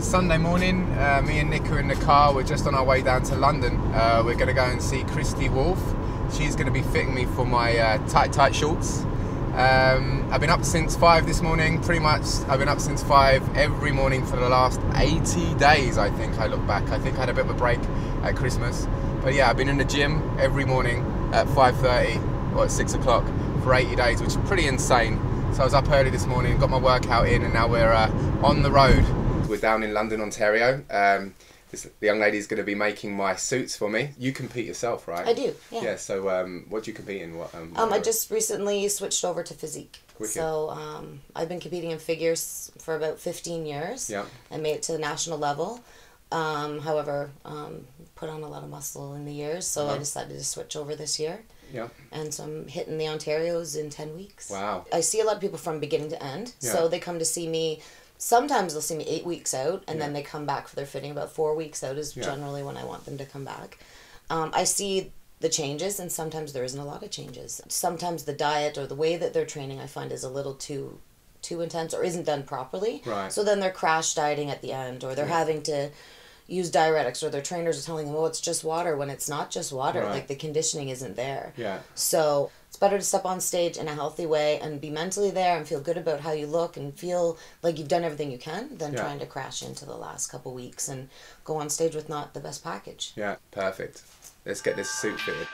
Sunday morning, me and Nick are in the car. We're just on our way down to London. We're going to go and see Christy Wolf. She's going to be fitting me for my tight shorts. I've been up since 5 this morning, pretty much. I've been up since 5 every morning for the last 80 days, I think. I look back. I think I had a bit of a break at Christmas. But yeah, I've been in the gym every morning at 5:30 or at 6 o'clock for 80 days, which is pretty insane. So I was up early this morning, got my workout in, and now we're on the road. We're down in London, Ontario. The young lady is going to be making my suits for me. You compete yourself, right? I do, yeah. Yeah, so what do you compete in? I just recently switched over to Physique. Wicked. So I've been competing in figures for about 15 years. Yeah. I made it to the national level. However, put on a lot of muscle in the years, so I decided to switch over this year. Yeah. And so I'm hitting the Ontarios in 10 weeks. Wow. I see a lot of people from beginning to end. Yeah. So they come to see me. Sometimes they'll see me 8 weeks out, and then they come back for their fitting. About 4 weeks out is generally when I want them to come back. I see the changes, and sometimes there isn't a lot of changes. Sometimes the diet or the way that they're training, I find, is a little too intense or isn't done properly. Right. So then they're crash dieting at the end, or they're having to use diuretics, or their trainers are telling them, oh, it's just water, when it's not just water. Right. Like, the conditioning isn't there. Yeah. So it's better to step on stage in a healthy way and be mentally there and feel good about how you look and feel like you've done everything you can than trying to crash into the last couple weeks and go on stage with not the best package. Yeah, perfect. Let's get this suit fitted.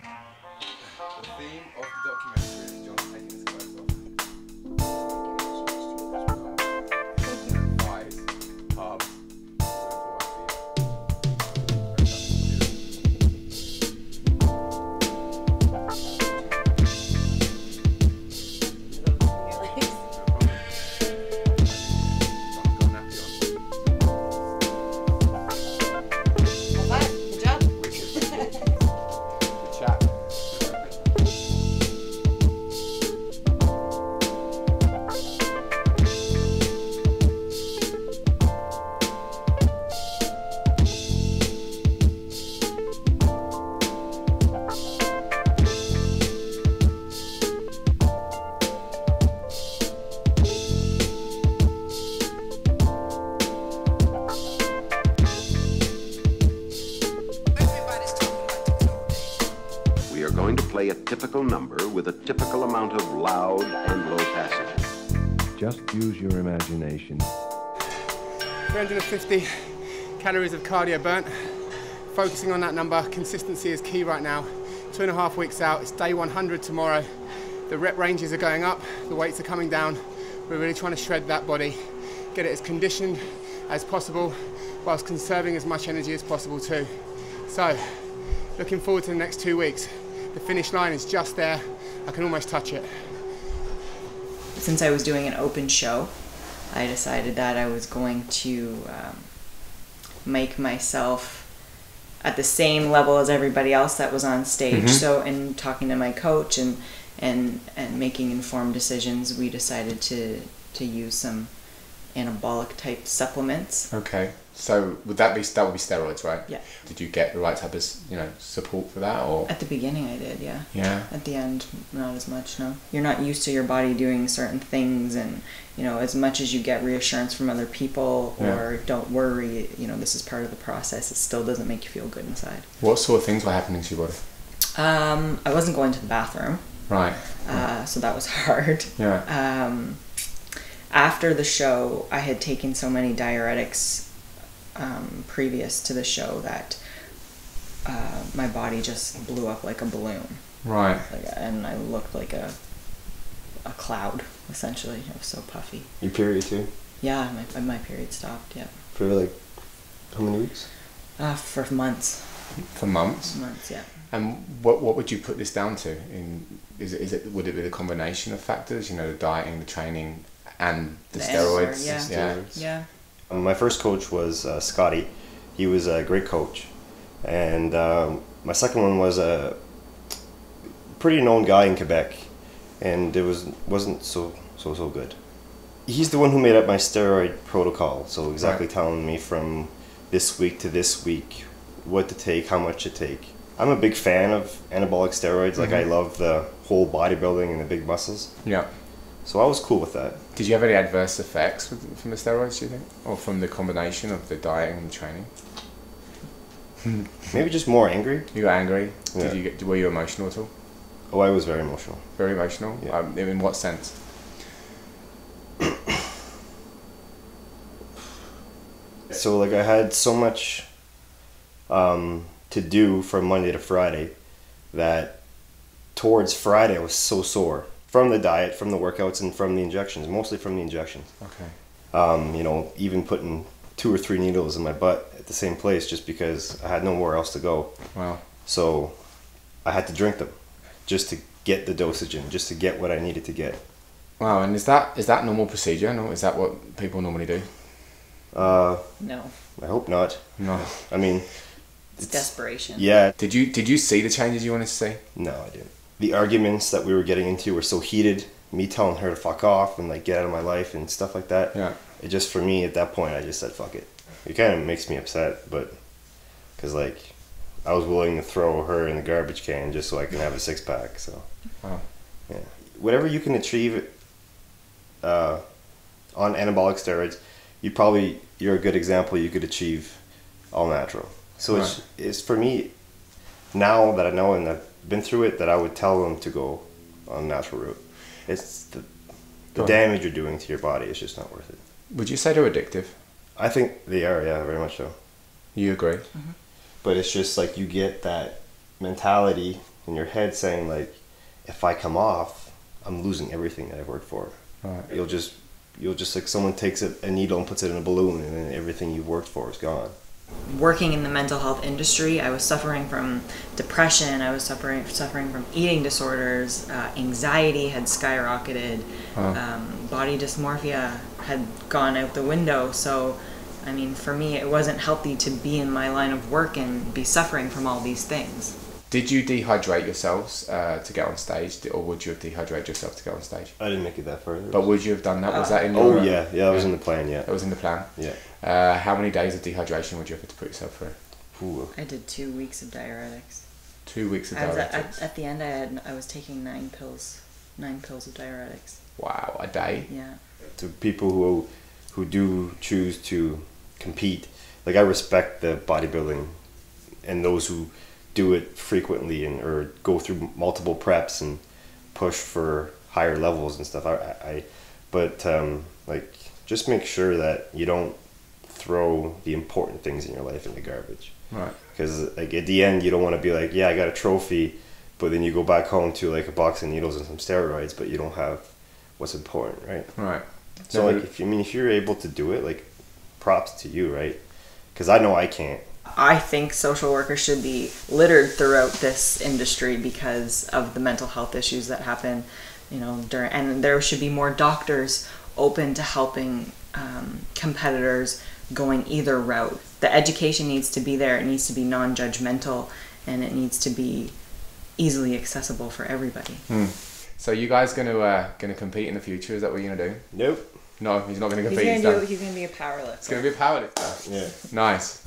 The theme of the documentary is Jon taking his clothes off. Thighs, calves. Going to play a typical number with a typical amount of loud and low passages. Just use your imagination. 350 calories of cardio burnt. Focusing on that number. Consistency is key right now. 2.5 weeks out. It's day 100 tomorrow. The rep ranges are going up. The weights are coming down. We're really trying to shred that body, get it as conditioned as possible, whilst conserving as much energy as possible too. So, looking forward to the next 2 weeks. The finish line is just there. I can almost touch it. Since I was doing an open show, I decided that I was going to make myself at the same level as everybody else that was on stage. So in talking to my coach and making informed decisions, we decided to use some anabolic type supplements. Okay. So that would be steroids, right? Yeah. Did you get the right type of support for that, or? At the beginning, I did, yeah. Yeah. At the end, not as much. No. You're not used to your body doing certain things, and as much as you get reassurance from other people or don't worry, this is part of the process. It still doesn't make you feel good inside. What sort of things were happening to your body? I wasn't going to the bathroom. Right. So that was hard. Yeah. After the show, I had taken so many diuretics previous to the show that my body just blew up like a balloon. Right. And I looked like a cloud, essentially. I was so puffy. Your period too? Yeah, my period stopped, yeah. For like, how many weeks? For months. For months? Months, yeah. And what would you put this down to? Would it be the combination of factors, the dieting, the training, and the steroids? Yeah. My first coach was Scotty. He was a great coach. And my second one was a pretty known guy in Quebec, and it wasn't so good. He's the one who made up my steroid protocol, so exactly telling me from this week to this week what to take, how much to take. I'm a big fan of anabolic steroids. Like, I love the whole bodybuilding and the big muscles. Yeah. So I was cool with that. Did you have any adverse effects from the steroids, do you think? Or from the combination of the dieting and the training? Maybe just more angry. You got angry? Yeah. Were you emotional at all? Oh, I was very emotional. Very emotional? Yeah. In what sense? So like I had so much to do from Monday to Friday that towards Friday I was so sore from the diet, from the workouts, and from the injections, mostly from the injections. Okay. You know, even putting 2 or 3 needles in my butt at the same place just because I had nowhere else to go. Wow. So I had to drink them just to get the dosage in, just to get what I needed to get. Wow, and is that normal procedure? No, is that what people normally do? No. I hope not. No. I mean, It's desperation. yeah. Did you see the changes you wanted to see? No, I didn't. The arguments that we were getting into were so heated, me telling her to fuck off and like get out of my life and stuff like that. Yeah. It just, for me at that point, I just said fuck it. It kind of makes me upset, but because like I was willing to throw her in the garbage can just so I can have a 6-pack. So Wow. yeah, whatever you can achieve on anabolic steroids, you're a good example. You could achieve all natural. So Right. it's for me now that I know and I've been through it, that I would tell them to go on natural route. It's the damage you're doing to your body is just not worth it. Would you say they're addictive? I think they are, yeah, very much so. You agree? But it's just like you get that mentality in your head saying like, if I come off, I'm losing everything that I've worked for. Right. You'll just like someone takes a needle and puts it in a balloon, and then everything you've worked for is gone. Working in the mental health industry, I was suffering from depression. I was suffering from eating disorders. Anxiety had skyrocketed. Body dysmorphia had gone out the window. So, I mean, for me, it wasn't healthy to be in my line of work and be suffering from all these things. Did you dehydrate yourselves to get on stage, or would you have dehydrated yourself to get on stage? I didn't make it that further. But would you have done that? Was that in your... Oh yeah, that was in the plan. Yeah, That was in the plan? yeah. How many days of dehydration would you have to put yourself through? Ooh. I did 2 weeks of diuretics. 2 weeks of I was diuretics? at the end, I was taking 9 pills of diuretics. Wow, a day? Yeah. To people who do choose to compete, like I respect the bodybuilding and those who do it frequently or go through multiple preps and push for higher levels and stuff. But like just make sure that you don't throw the important things in your life in the garbage. Right. Because like at the end you don't want to be like, yeah, I got a trophy, but then you go back home to like a box of needles and some steroids, but you don't have what's important, right? Right. So like if you're able to do it, like props to you, right? Because I know I can't. I think social workers should be littered throughout this industry because of the mental health issues that happen, and there should be more doctors open to helping competitors going either route. The education needs to be there. It needs to be non-judgmental, and it needs to be easily accessible for everybody. So you guys gonna compete in the future? Is that what you're gonna do? Nope. No, he's not gonna compete. He's gonna be a powerlifter. It's gonna be a powerlifter. Yeah. Nice.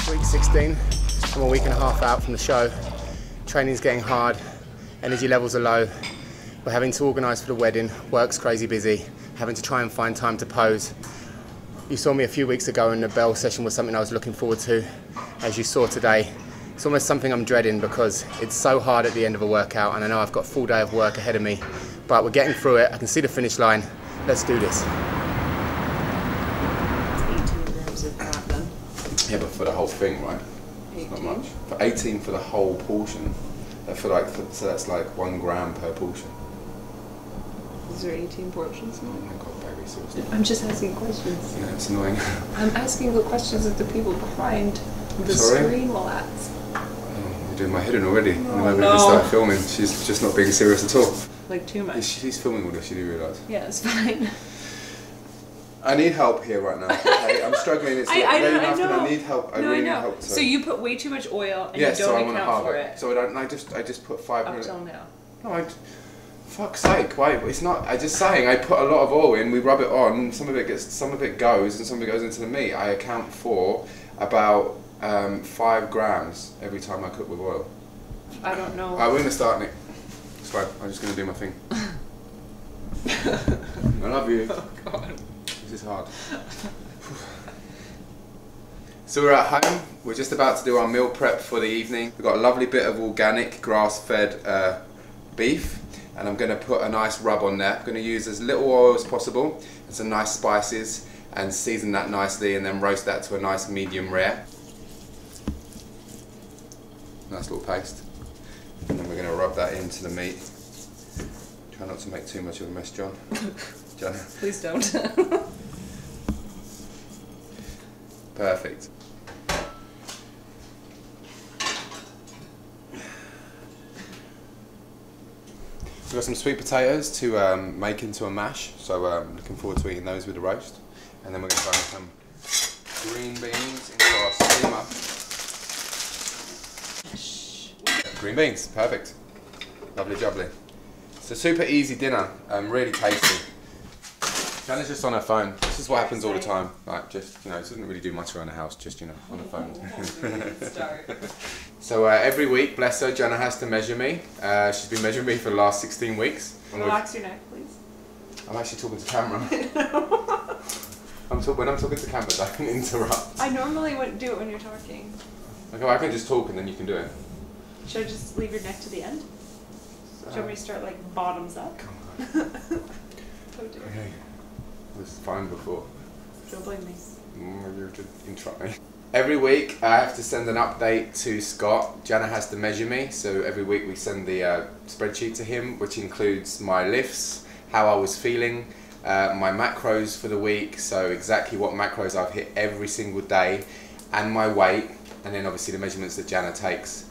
Week 16, I'm a week and a half out from the show. Training's getting hard, energy levels are low. We're having to organise for the wedding, work's crazy busy, having to try and find time to pose. You saw me a few weeks ago and the bell session was something I was looking forward to. As you saw today, it's almost something I'm dreading because it's so hard at the end of a workout and I know I've got a full day of work ahead of me, but we're getting through it. I can see the finish line. Let's do this. 18 grams of fat then. Yeah, but for the whole thing, right? It's not much. For 18 for the whole portion, so that's like 1 gram per portion. Is there 18 portions now? Oh my god, baby, seriously. I'm just asking questions. Yeah, it's annoying. I'm asking the questions of the people behind the Sorry? screen, lads. Oh, you're doing my head in already. Oh, I'm going to no. start filming. She's just not being serious at all. Like too much. She's filming all this, you do realise. Yeah, it's fine. I need help here right now. Okay? I'm struggling. It's not late enough, and I need help. I really need help. So you put way too much oil and yes, you so I don't want to account halve for it. it. So I just put 5 Up minutes. till now. No, fuck's sake, why? It's not. I just saying. I put a lot of oil in. We rub it on. Some of it goes, and some of it goes into the meat. I account for about 5 grams every time I cook with oil. I don't know. Alright, we're gonna start, Nick. It's fine. I'm just gonna do my thing. I love you. Oh God. This is hard. So we're at home. We're just about to do our meal prep for the evening. We've got a lovely bit of organic grass-fed beef, and I'm going to put a nice rub on there. I'm going to use as little oil as possible and some nice spices and season that nicely, and then roast that to a nice medium rare. Nice little paste. And then we're going to rub that into the meat. Try not to make too much of a mess, John. John. Please don't. Perfect. We've got some sweet potatoes to make into a mash, so looking forward to eating those with the roast. And then we're going to throw some green beans into our steamer. Green beans, perfect. Lovely jubbly. It's a super easy dinner, really tasty. Jana's just on her phone. This is what happens all the time. Like, just, you know, it doesn't really do much around the house, just, you know, on the phone. So every week, bless her, Jana has to measure me. She's been measuring me for the last 16 weeks. Relax your neck, please. I'm actually talking to camera. When I'm talking to cameras, I can interrupt. I normally wouldn't do it when you're talking. Okay, well, I can just talk and then you can do it. Should I just leave your neck to the end? Do you want me to start like bottoms up? Oh dear. Okay. It was fine before. Don't blame me. You did interrupt me. Every week I have to send an update to Scott. Jana has to measure me, so every week we send the spreadsheet to him, which includes my lifts, how I was feeling, my macros for the week, so exactly what macros I've hit every single day, and my weight, and then obviously the measurements that Jana takes.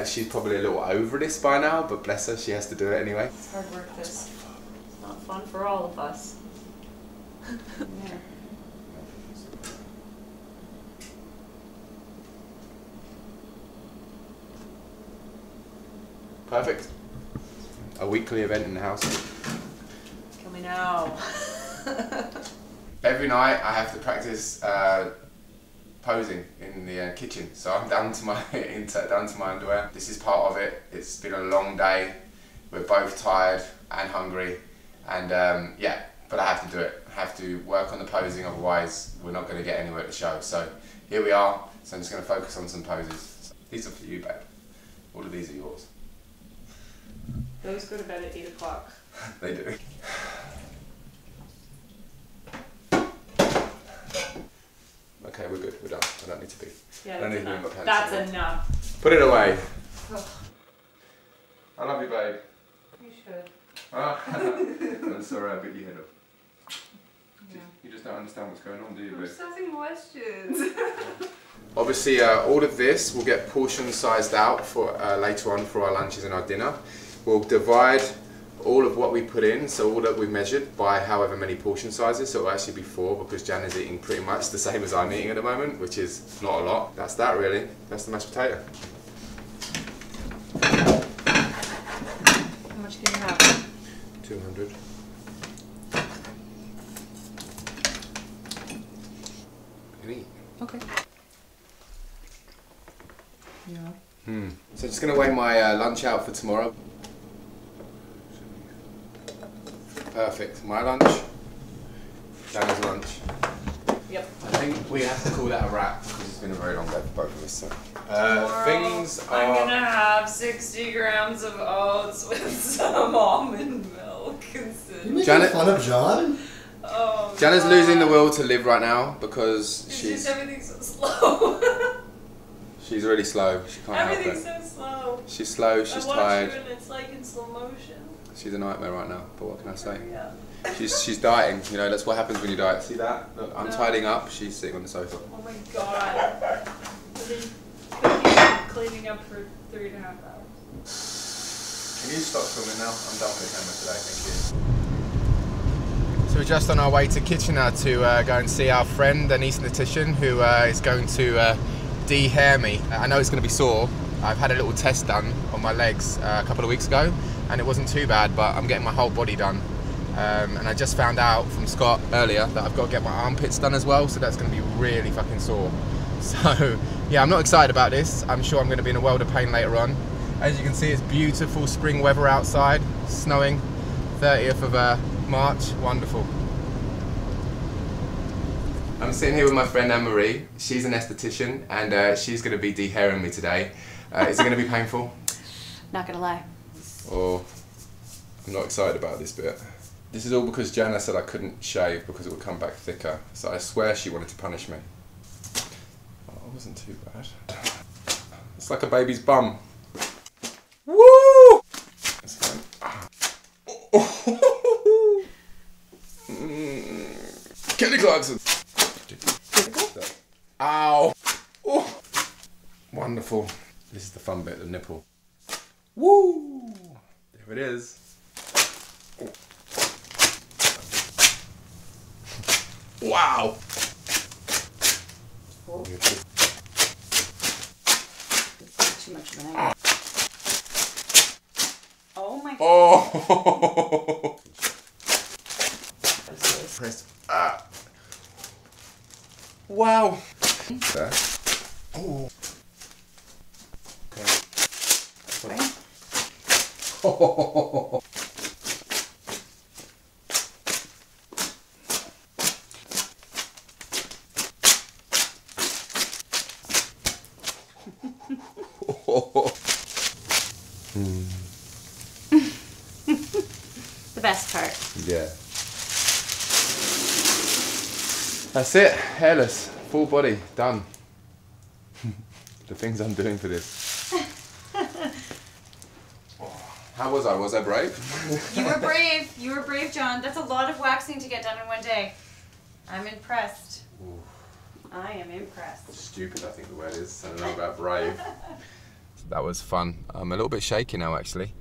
She's probably a little over this by now, but bless her, she has to do it anyway. It's hard work, this. It's not fun for all of us. There. Perfect. A weekly event in the house. Kill me now. Every night I have to practice posing in the kitchen, so I'm down to my down to my underwear. This is part of it. It's been a long day. We're both tired and hungry, and yeah, but I have to do it. I have to work on the posing, otherwise we're not going to get anywhere at the show. So here we are. So I'm just going to focus on some poses. These are for you, babe. All of these are yours. Those go to bed at 8 o'clock. They do. Okay, we're good. We're done. I don't need to be. Yeah, I don't that's need to be in my enough. pants That's anymore. enough. Put it away. Ugh. I love you, babe. You should. I'm sorry I bit your head up. Yeah. You just don't understand what's going on, do you, I'm babe? just asking questions. Obviously, all of this will get portion sized out for later on for our lunches and our dinner. We'll divide all of what we put in, so all that we measured, by however many portion sizes, so it'll actually be 4 because Jan is eating pretty much the same as I'm eating at the moment, which is not a lot. That's that really. That's the mashed potato. How much can you have? 200. Can eat. Okay. Yeah. So just gonna weigh my lunch out for tomorrow. Perfect. My lunch. Jana's lunch. Yep. I think we have to call that a wrap because it's been a very long day for both of us. So. Tomorrow, Things are. I'm gonna have 60 grams of oats with some almond milk instead. You making Janet- fun of John? Oh, Jana's God. losing the will to live right now because It's she's just everything's so slow. she's really slow. She can't help Everything's it. so slow. She's slow, she's I watch tired. you and it's like in slow motion. She's a nightmare right now, but what can I say? Yeah. She's dieting, you know, that's what happens when you diet. See that? Look, I'm tidying up, she's sitting on the sofa. Oh my god. I've been cooking, cleaning up for 3.5 hours. Can you stop filming now? I'm done with the camera today, thank you. So we're just on our way to Kitchener to go and see our friend, an anaesthetician, who is going to de-hair me. I know it's going to be sore. I've had a little test done on my legs a couple of weeks ago, and it wasn't too bad, but I'm getting my whole body done. And I just found out from Scott earlier that I've got to get my armpits done as well, so that's going to be really fucking sore. So yeah, I'm not excited about this. I'm sure I'm going to be in a world of pain later on. As you can see, it's beautiful spring weather outside, snowing, 30th of March, wonderful. I'm sitting here with my friend Anne-Marie. She's an esthetician, and she's going to be de-hairing me today. Is it going to be painful? Not gonna lie. Or I'm not excited about this bit. This is all because Jana said I couldn't shave because it would come back thicker. So I swear she wanted to punish me. Oh, it wasn't too bad. It's like a baby's bum. Woo! It's fine. Kelly Clarkson. Ow! Oh. Wonderful. This is the fun bit, the nipple. Woo! There it is. Wow! Oh. Too much of an egg. Oh my god. Oh! Press. Ah. Wow! There. Oh. Okay. Right? Oh. The best part. Yeah. That's it. Hairless. Full body. Done. The things I'm doing for this. How was I? Was I brave? You were brave. You were brave, John. That's a lot of waxing to get done in one day. I'm impressed. Ooh. I am impressed. Stupid, I think the word is. I don't know about brave. That was fun. I'm a little bit shaky now, actually.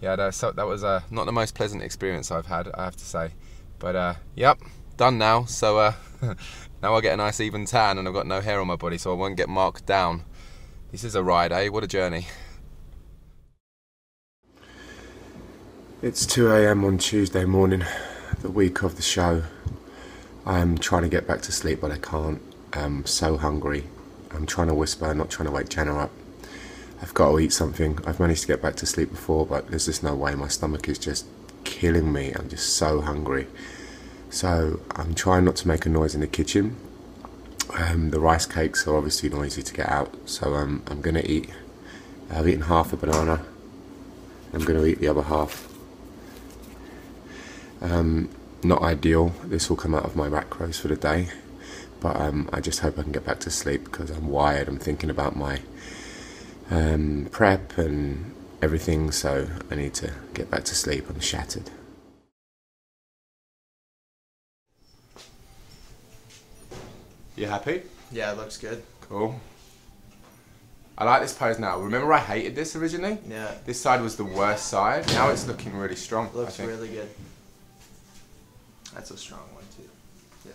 Yeah, that was not the most pleasant experience I've had, I have to say. But yep, done now. So now I get a nice even tan, and I've got no hair on my body, so I won't get marked down. This is a ride, eh? What a journey. It's 2 AM on Tuesday morning, the week of the show. I'm trying to get back to sleep, but I can't. I'm so hungry. I'm trying to whisper, not trying to wake Jenna up. I've got to eat something. I've managed to get back to sleep before, but there's just no way. My stomach is just killing me. I'm just so hungry. So I'm trying not to make a noise in the kitchen. The rice cakes are obviously noisy to get out, so I'm going to eat. I've eaten half a banana. I'm going to eat the other half. Not ideal. This will come out of my macros for the day, but I just hope I can get back to sleep because I'm wired. I'm thinking about my prep and everything, so I need to get back to sleep. I'm shattered. You happy? Yeah, it looks good. Cool. I like this pose now. Remember I hated this originally? Yeah. This side was the worst side. Now it's looking really strong. Looks really good. That's a strong one too. Yeah.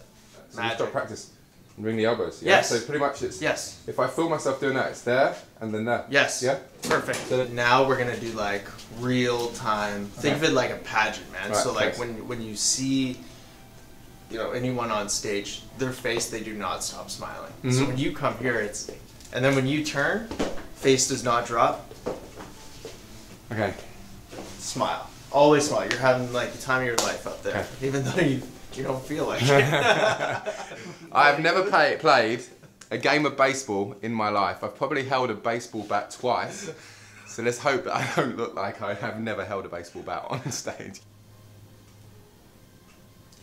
So you've got to practice. Ring the elbows. Yeah? Yes. So pretty much it's... Yes. If I feel myself doing that, it's there and then there. Yes. Yeah? Perfect. So now we're gonna do like real time. Think of it like a pageant, man. Right, so like thanks. when you see, you know, anyone on stage, their face, they do not stop smiling. So when you come here, it's, and then when you turn, face does not drop. Okay. Smile. Always smile. You're having like the time of your life up there, Okay. even though you don't feel like it. I've never played a game of baseball in my life. I've probably held a baseball bat twice. So let's hope that I don't look like I have never held a baseball bat on stage.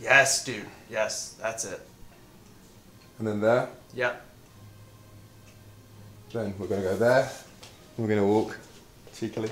Yes, dude. Yes, that's it. And then there. Yep. Then we're going to go there. We're going to walk cheekily.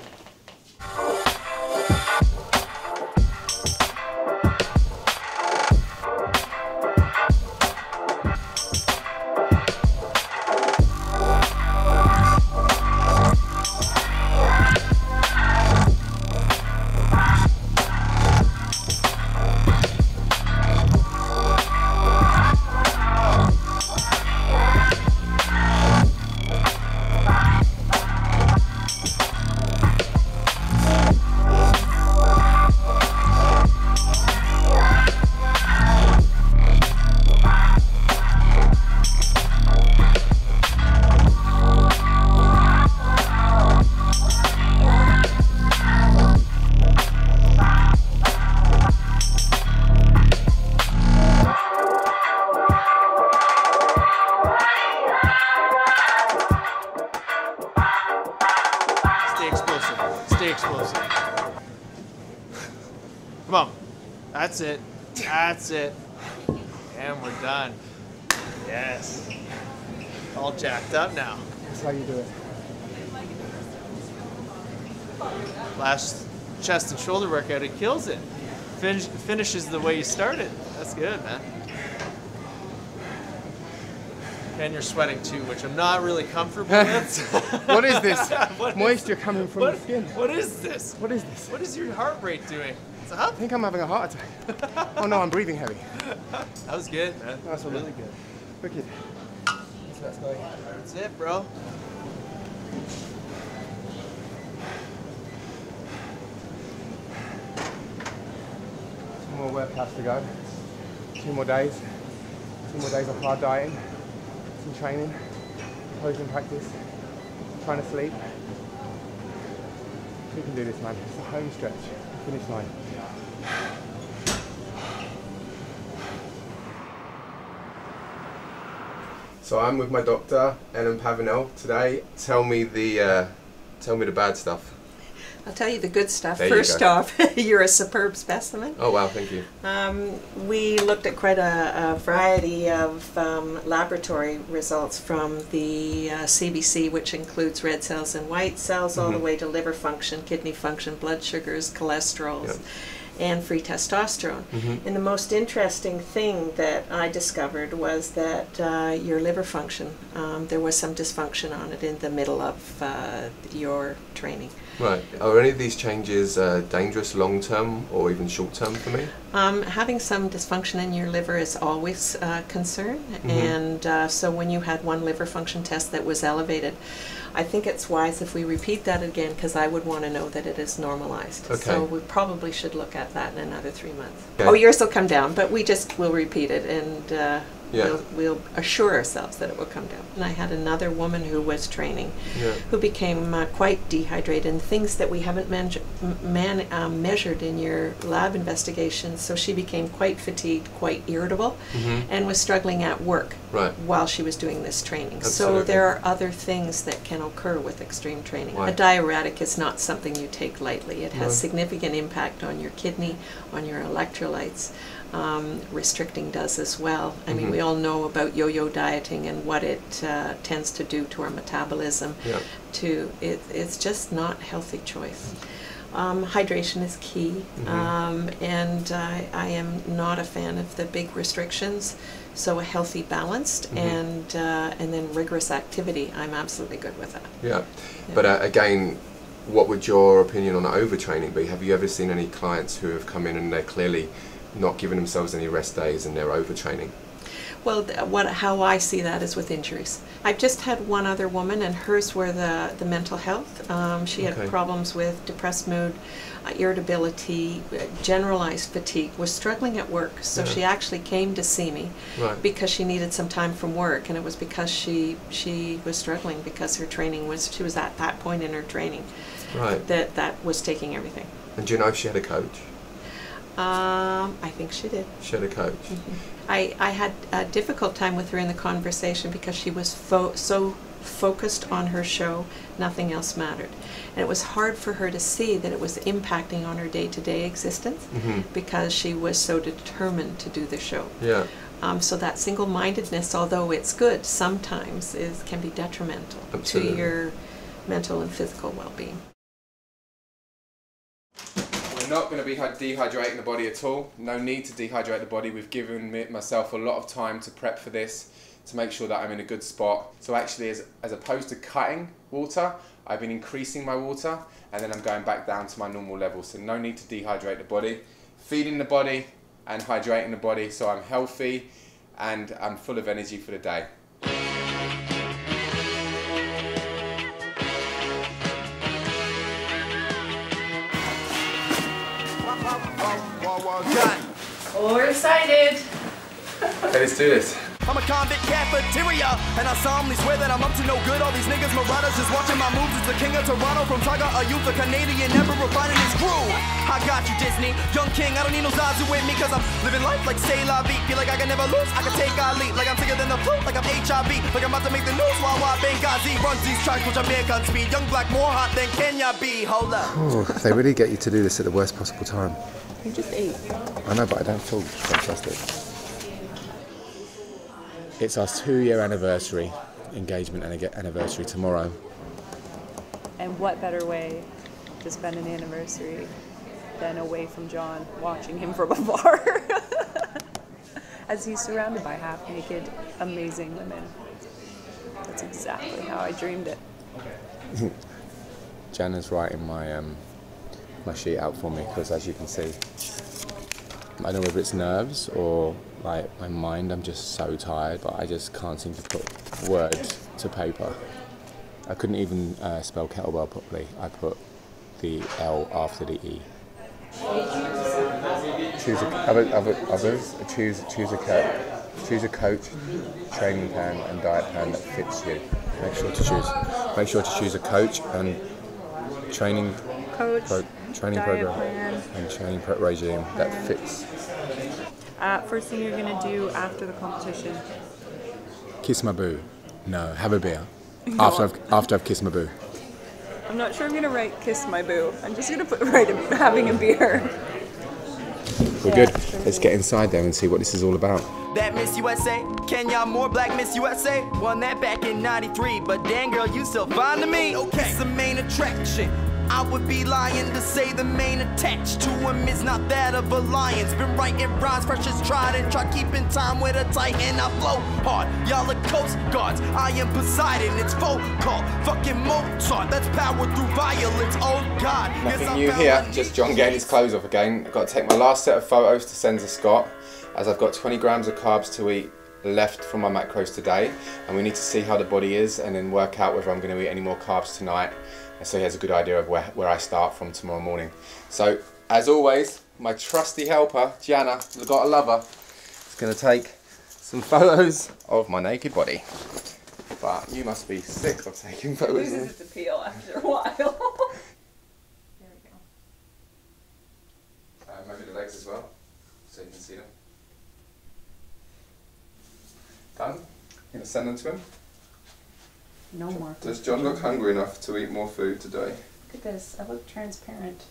Come on. That's it. That's it. And we're done. Yes. All jacked up now. That's how you do it. Last chest and shoulder workout, it kills it. Finishes the way you started. That's good, man. And you're sweating too, which I'm not really comfortable with. What is this? Moisture coming from the skin. What is this? What is this? What is your heart rate doing? It's up? I think I'm having a heart attack. Oh no, I'm breathing heavy. That was good, man. That's really good. Wicked. That's going. That's it, bro. Two more workouts to go. 2 more days. 2 more days of hard dieting. Some training. Posing practice. Trying to sleep. We can do this, man. It's the home stretch. Finish line. So I'm with my doctor, Ellen Pavanel, today. Tell me the bad stuff. I'll tell you the good stuff. There you First go. off, you're a superb specimen. Oh wow, thank you. We looked at quite a variety of laboratory results from the CBC, which includes red cells and white cells, all the way to liver function, kidney function, blood sugars, cholesterols, and free testosterone. And the most interesting thing that I discovered was that your liver function, there was some dysfunction on it in the middle of your training. Right. Are any of these changes dangerous long-term or even short-term for me? Having some dysfunction in your liver is always a concern, and so when you had one liver function test that was elevated, I think it's wise if we repeat that again, because I would want to know that it is normalized. Okay. So we probably should look at that in another 3 months. Okay. Oh, yours will come down, but we just will repeat it, and we'll assure ourselves that it will come down. And I had another woman who was training who became quite dehydrated, and things that we haven't measured in your lab investigations. So she became quite fatigued, quite irritable, and was struggling at work while she was doing this training. Absolutely. So there are other things that can occur with extreme training. A diuretic is not something you take lightly. It has significant impact on your kidney, on your electrolytes. Restricting does as well. I mean, we all know about yo-yo dieting and what it tends to do to our metabolism. It's just not a healthy choice. Hydration is key, and I am not a fan of the big restrictions. So a healthy, balanced, and then rigorous activity, I'm absolutely good with that. But again, what would your opinion on overtraining be? Have you ever seen any clients who have come in and they're clearly not giving themselves any rest days and they're overtraining? Well, how I see that is with injuries. I've just had one other woman, and hers were the mental health. She had problems with depressed mood, irritability, generalized fatigue, was struggling at work. So she actually came to see me because she needed some time from work, and it was because she was struggling because her training she was at that point in her training that was taking everything. And do you know if she had a coach? I think she did. She had a coach. I had a difficult time with her in the conversation because she was so focused on her show, nothing else mattered. And it was hard for her to see that it was impacting on her day-to-day existence because she was so determined to do the show. So that single-mindedness, although it's good, sometimes can be detrimental to mental and physical well-being. We're not going to be dehydrating the body at all. No need to dehydrate the body. We've given myself a lot of time to prep for this, to make sure that I'm in a good spot. So actually, as opposed to cutting water, I've been increasing my water, and then I'm going back down to my normal level. So no need to dehydrate the body. Feeding the body and hydrating the body so I'm healthy and I'm full of energy for the day. Oh, we're excited. Okay, let's do this. I'm a convict cafeteria, and I solemnly swear that I'm up to no good. All these niggas marauders just watching my moves. It's the king of Toronto, from Saga, a youth, a Canadian, never refining his crew. I got you, Disney, young king. I don't need no Zazu with me, cause I'm living life like say la vie. Feel like I can never lose, I can take a lead. Like I'm sicker than the flu, like I'm HIV. Like I'm about to make the news while Benghazi runs these tracks, which Jamaican speed. Young black more hot than Kenya be. Hold up. Oh, they really get you to do this at the worst possible time. You just ate. I know, but I don't feel fantastic. It's our 2-year anniversary, engagement anniversary tomorrow. And what better way to spend an anniversary than away from Jon, watching him from afar, as he's surrounded by half-naked, amazing women. That's exactly how I dreamed it. Jana's writing my sheet out for me, because as you can see, I don't know whether it's nerves or like my mind, I'm just so tired, but I just can't seem to put words to paper. I couldn't even spell kettlebell properly. I put the L after the E. Choose a coach, training plan and diet plan that fits you. Make sure to choose a coach and training program and training regime that fits. First thing you're gonna do after the competition? Kiss my boo. No, have a beer. After I've kissed my boo. I'm not sure I'm gonna write "kiss my boo." I'm just gonna write having a beer. We're good. Let's get inside there and see what this is all about. That Miss USA, Kenya more black Miss USA, won that back in '93. But damn girl, you still fine to me. Okay, it's the main attraction. I would be lying to say the main attached to him is not that of a lion's. Been writing rhymes, fresh as tried and try keeping time with a titan. I flow hard, y'all are coast guards. I am Poseidon, it's folk call fucking Mozart. That's power through violence. Oh God, nothing new here. Just Jon getting his clothes off again. I've got to take my last set of photos to send to Scott, as I've got 20 grams of carbs to eat left from my macros today, and we need to see how the body is and then work out whether I'm going to eat any more carbs tonight. So he has a good idea of where I start from tomorrow morning. So, as always, my trusty helper, Jana, I've got to love her, is going to take some photos of my naked body. But you must be sick of taking photos. It loses its appeal after a while. There we go. Maybe the legs as well, so you can see them. Done? You going to send them to him? No more. Does Jon look hungry enough to eat more food today? Look at this. I look transparent.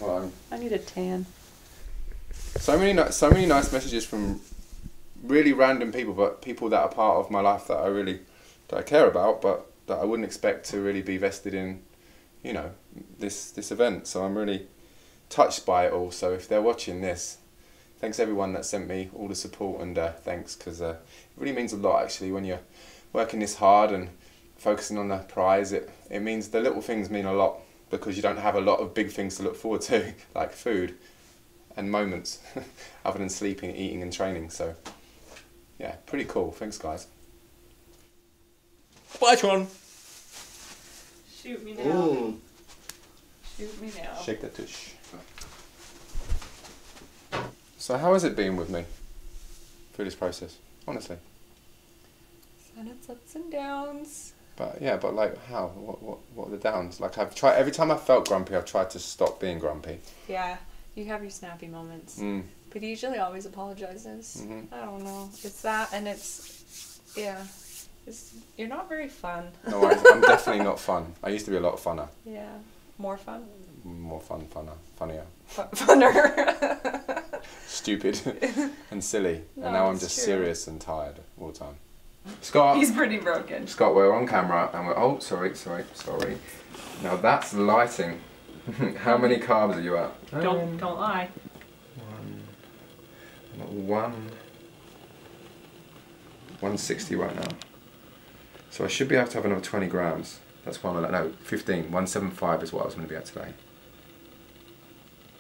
Well, I need a tan. so many nice messages from really random people, but people that are part of my life that I care about, but that I wouldn't expect to really be vested in, you know, this event. So I'm really touched by it all. So if they're watching this, thanks everyone that sent me all the support, and thanks, because it really means a lot actually when you're working this hard and focusing on the prize. It means the little things mean a lot, because you don't have a lot of big things to look forward to, like food and moments, other than sleeping, eating and training. So yeah, pretty cool. Thanks guys. Bye Jon. Shoot me now. Ooh. Shoot me now. Shake that tush. So how has it been with me through this process, honestly? And it's ups and downs. But yeah, but like how? What are the downs? Like I've tried, every time I felt grumpy, I've tried to stop being grumpy. Yeah, you have your snappy moments. But he usually always apologizes. I don't know. It's that, and you're not very fun. No, I'm definitely not fun. I used to be a lot funner. Yeah, more fun? More fun, funnier. Funner. Stupid and silly. No, and now I'm just serious and tired all the time. Scott. He's pretty broken. Scott, we're on camera and we're, oh, sorry. Now that's lighting. How many carbs are you at? Don't lie. I'm at 160 right now. So I should be able to have another 20 grams. That's why I'm like, no, 15. 175 is what I was going to be at today.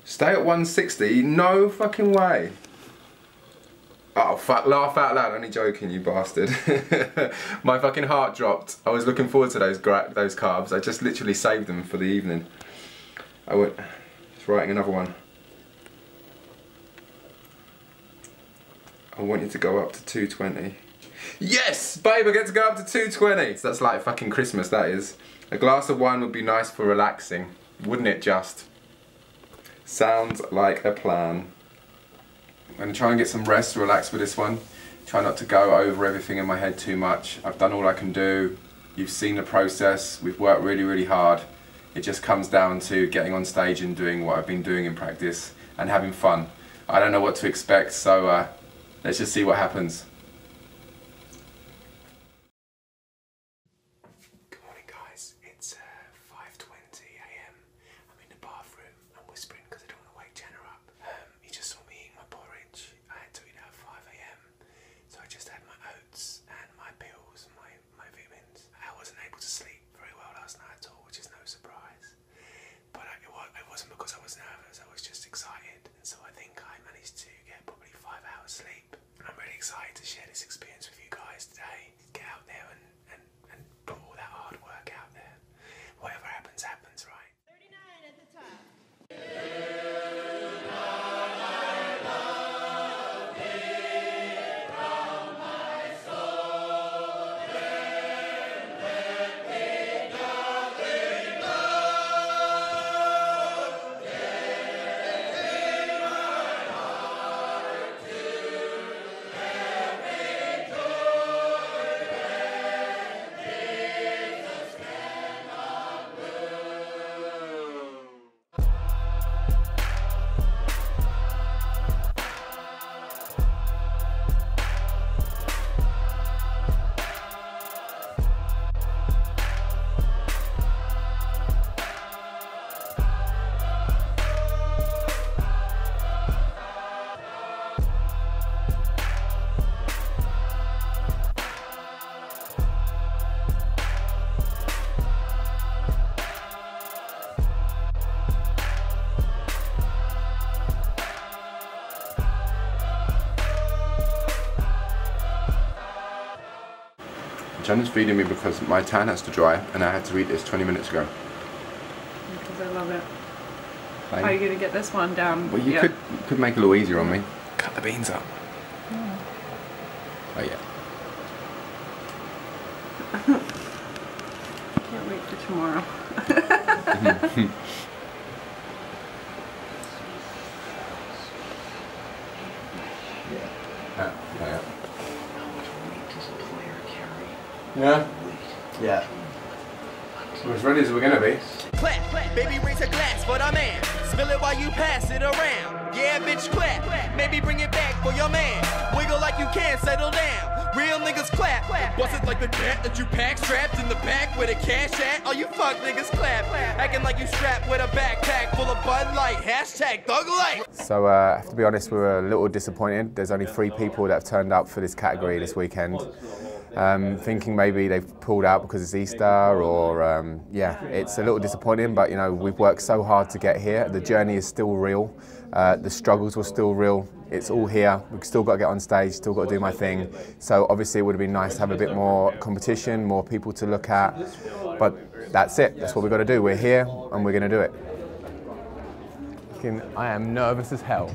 Stay at 160? No fucking way. Oh fuck, laugh out loud, only joking, you bastard. My fucking heart dropped. I was looking forward to those carbs. I just literally saved them for the evening. I went, just writing another one. I want you to go up to 220. Yes, babe, I get to go up to 220. So that's like fucking Christmas, that is. A glass of wine would be nice for relaxing, wouldn't it just? Sounds like a plan. I'm going to try and get some rest, relax with this one. Try not to go over everything in my head too much. I've done all I can do. You've seen the process. We've worked really, really hard. It just comes down to getting on stage and doing what I've been doing in practice and having fun. I don't know what to expect, so let's just see what happens. Good morning, guys. It's 5:20 AM. I'm in the bathroom. I'm whispering because I don't want to wake Jenna up. You just saw me eating my porridge. I had to eat at 5 AM. So I just had my oats and my pills, my vitamins. I wasn't able to sleep very well last night at all, which is no surprise. But it wasn't because I was nervous. I was just excited. And so I think I managed to get probably 5 hours sleep. And I'm really excited to share this experience with you guys today. Get out there and put all that hard work out there. Whatever happens, happens, right? 39 at the top. Jenna's feeding me because my tan has to dry and I had to eat this 20 minutes ago. Because I love it. Like, how are you going to get this one down? Well, you could make it a little easier on me. Cut the beans up. Oh, Oh yeah. can't wait for tomorrow. Yeah? Yeah. We're as ready as we're gonna be. Clap, baby, raise a glass for the man. Spill it while you pass it around. Yeah, bitch, clap. Maybe bring it back for your man. Wiggle like you can, settle down. Real niggas clap. Bust it like the cat that you pack, strapped in the back where the cash at. All you fuck niggas clap. Acting like you strapped with a backpack full of Bud Light. Hashtag Thug Life. So I have to be honest, we were a little disappointed. There's only 3 people that have turned up for this category this weekend. Thinking maybe they've pulled out because it's Easter or yeah, it's a little disappointing, but you know, we've worked so hard to get here. The journey is still real. The struggles were still real. It's all here. We've still got to get on stage, still got to do my thing. So obviously it would have been nice to have a bit more competition, more people to look at, but that's it. That's what we've got to do. We're here and we're going to do it. I am nervous as hell.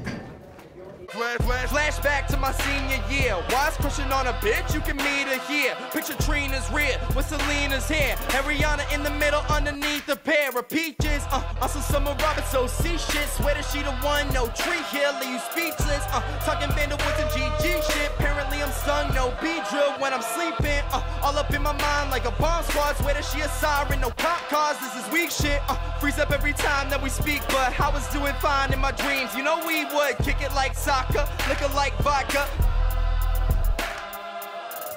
Flashback to my senior year. Wise crushing on a bitch, you can meet her here. Picture Trina's rear with Selena's hair. Ariana in the middle underneath a pair of peaches. Also Summer Roberts, so see shit. Swear that she the one, no tree here, leave you speechless. Talking Vanderwoods and GG shit. Apparently I'm sung, no beat drill when I'm sleeping. All up in my mind like a bomb squad. Swear that she a siren, no cop cars, this is weak shit. Freeze up every time that we speak, but I was doing fine in my dreams. You know we would kick it like soccer, liquor like vodka.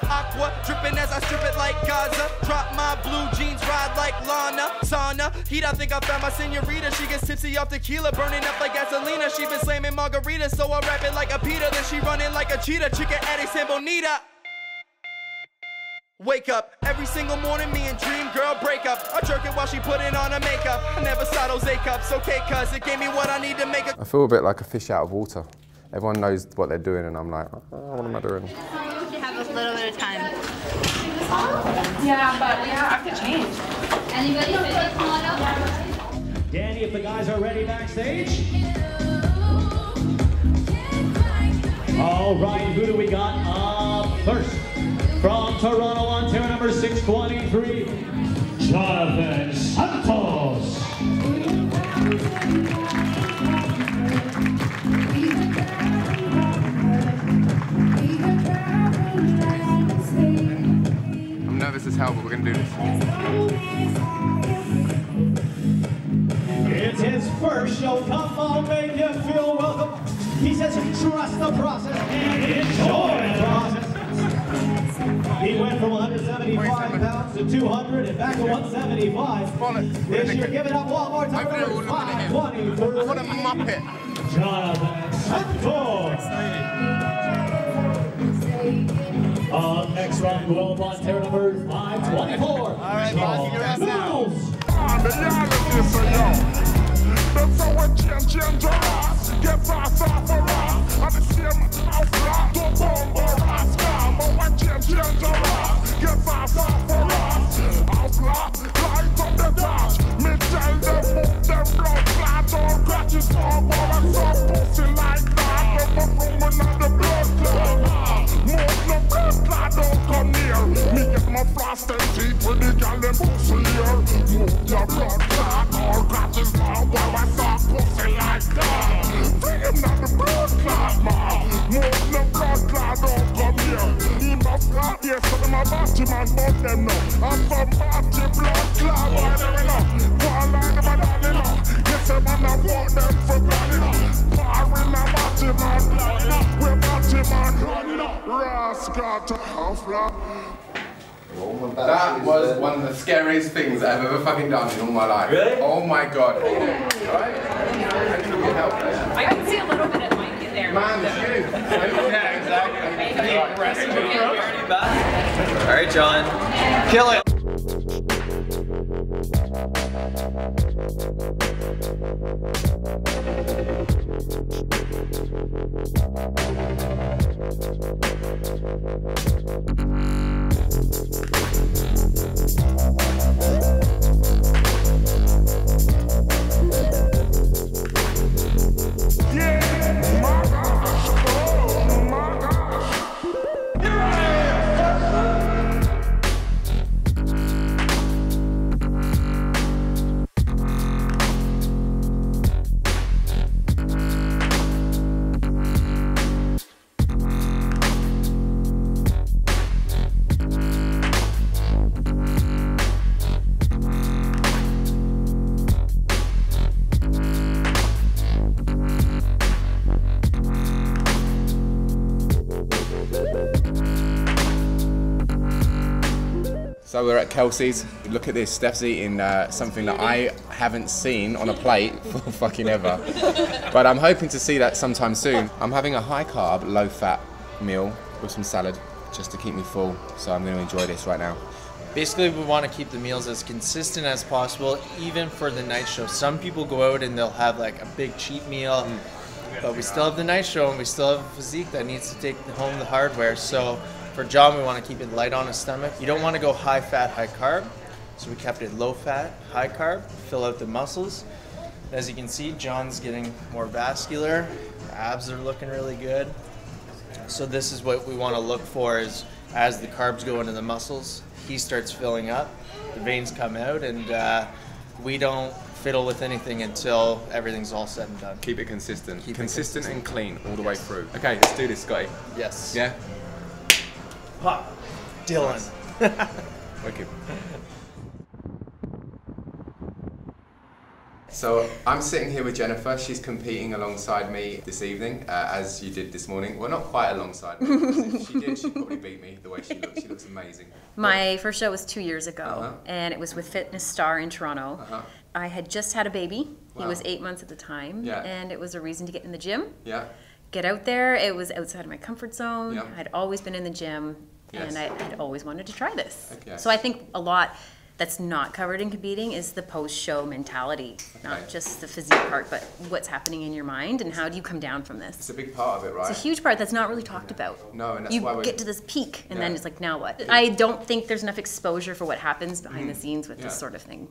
aqua, dripping as I strip it like Gaza. Drop my blue jeans, ride like Lana. Sauna, heat, I think I found my senorita. She gets tipsy off tequila, burning up like gasolina. She been slamming margaritas, so I rap it like a pita. Then she running like a cheetah, chicken addict and bonita. Wake up, every single morning me and Dream Girl break up. I jerk it while she putting on her makeup. I never saw those A-cups, okay cuz it gave me what I need to make a... I feel a bit like a fish out of water. Everyone knows what they're doing and I'm like, oh, what am I doing? We should have a little bit of time. Yeah, but we have to change. Anybody fit come on up? Danny, if the guys are ready backstage. All right, who do we got up first? From Toronto, Ontario, number 623, Jonathan Santos. I'm nervous as hell, but we're going to do this. It's his first show. Come on, make him feel welcome. He says, trust the process and enjoy the process. He went from 175 pounds to 200 and back to 175. This year, give it up one more time. What a muppet. Jonathan Santos. Next round, go up on Ontario number 524. All right, boss, you guys now. That's how I change your ass. Get fast off for us. I'm the same outlaw. Don't bomb or rascal. But I change your ass. Get fast off for us. Outlaw, light up the dash. Me tell them move them blood clot. Don't catch it for more and some pussy like that. Never room another blood clot. Move no blood clot, don't come near. Me get my frost and teeth with the gal and pussy here. Move your blood clot. All catch it for more. Pussy like that. Bring him not the blood clot, man. Move the blood clot, don't come here. He must not, yes, so them a batty man, but them no. I'm from batty blood clot, why they know? One line of a dolly no. Yes, them man, I want them for blood, you know. Power in a batty man, blood, you know. We're batty man, blood, you know. Rascal to half blood. That was one of the scariest things I've ever fucking done in all my life. Really? Oh my god. Alright? I need to get help. I can see a little bit of Mike in there. Man, it's you. Yeah, exactly. All right, John. Kill it. So we're at Kelsey's. Look at this, Steph's eating something that I haven't seen on a plate for fucking ever. But I'm hoping to see that sometime soon. I'm having a high carb, low fat meal with some salad just to keep me full. So I'm going to enjoy this right now. Basically, we want to keep the meals as consistent as possible, even for the night show. Some people go out and they'll have like a big cheat meal, but we still have the night show and we still have Physique that needs to take home the hardware. So for John, we want to keep it light on his stomach. You don't want to go high fat, high carb. So we kept it low fat, high carb, fill out the muscles. As you can see, John's getting more vascular. Abs are looking really good. So this is what we want to look for is as the carbs go into the muscles, he starts filling up, the veins come out, and we don't fiddle with anything until everything's all said and done. Keep it consistent. Consistent and clean all the way through. Okay, let's do this, Scotty. Yes. Yeah? Pop. Dylan. Wicked. So I'm sitting here with Jennifer. She's competing alongside me this evening, as you did this morning. Well, not quite alongside me. If she did, she'd probably beat me the way she looks. She looks amazing. My first show was 2 years ago, and it was with Fitness Star in Toronto. I had just had a baby. He was 8 months at the time, and it was a reason to get in the gym. Get out there. It was outside of my comfort zone. I'd always been in the gym, and I had always wanted to try this. So I think a lot that's not covered in competing is the post-show mentality, not just the physique part, but what's happening in your mind and how do you come down from this. It's a big part of it, right? It's a huge part that's not really talked about. No, and that's you why we get to this peak, and then it's like, now what? I don't think there's enough exposure for what happens behind the scenes with this sort of thing.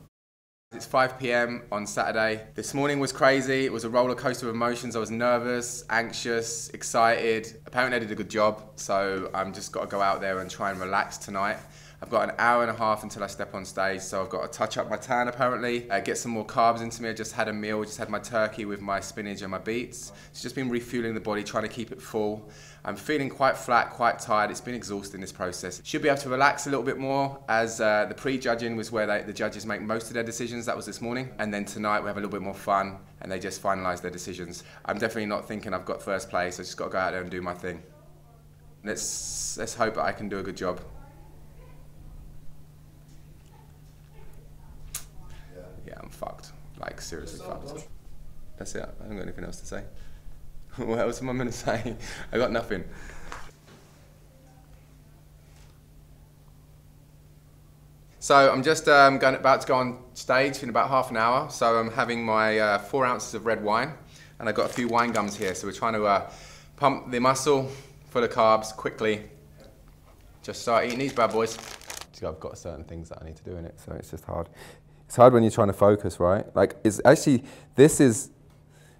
It's 5 p.m. on Saturday. This morning was crazy. It was a roller coaster of emotions. I was nervous, anxious, excited. Apparently I did a good job, so I'm just got to go out there and try and relax tonight. I've got an hour and a half until I step on stage, so I've got to touch up my tan apparently, get some more carbs into me. I just had a meal, just had my turkey with my spinach and my beets. It's just been refueling the body, trying to keep it full. I'm feeling quite flat, quite tired. It's been exhausting, this process. Should be able to relax a little bit more, as the pre-judging was where the judges make most of their decisions. That was this morning. And then tonight we have a little bit more fun and they just finalise their decisions. I'm definitely not thinking I've got first place. I just got to go out there and do my thing. Let's hope that I can do a good job. Yeah, I'm fucked. Like, seriously fucked. That's it. I haven't got anything else to say. What else am I going to say? I got nothing. So I'm just about to go on stage in about half an hour. So I'm having my 4 ounces of red wine, and I've got a few wine gums here. So we're trying to pump the muscle for the carbs quickly. Just start eating these bad boys. I've got certain things that I need to do in it, so it's just hard. It's hard when you're trying to focus, right? Like, it's actually, this is,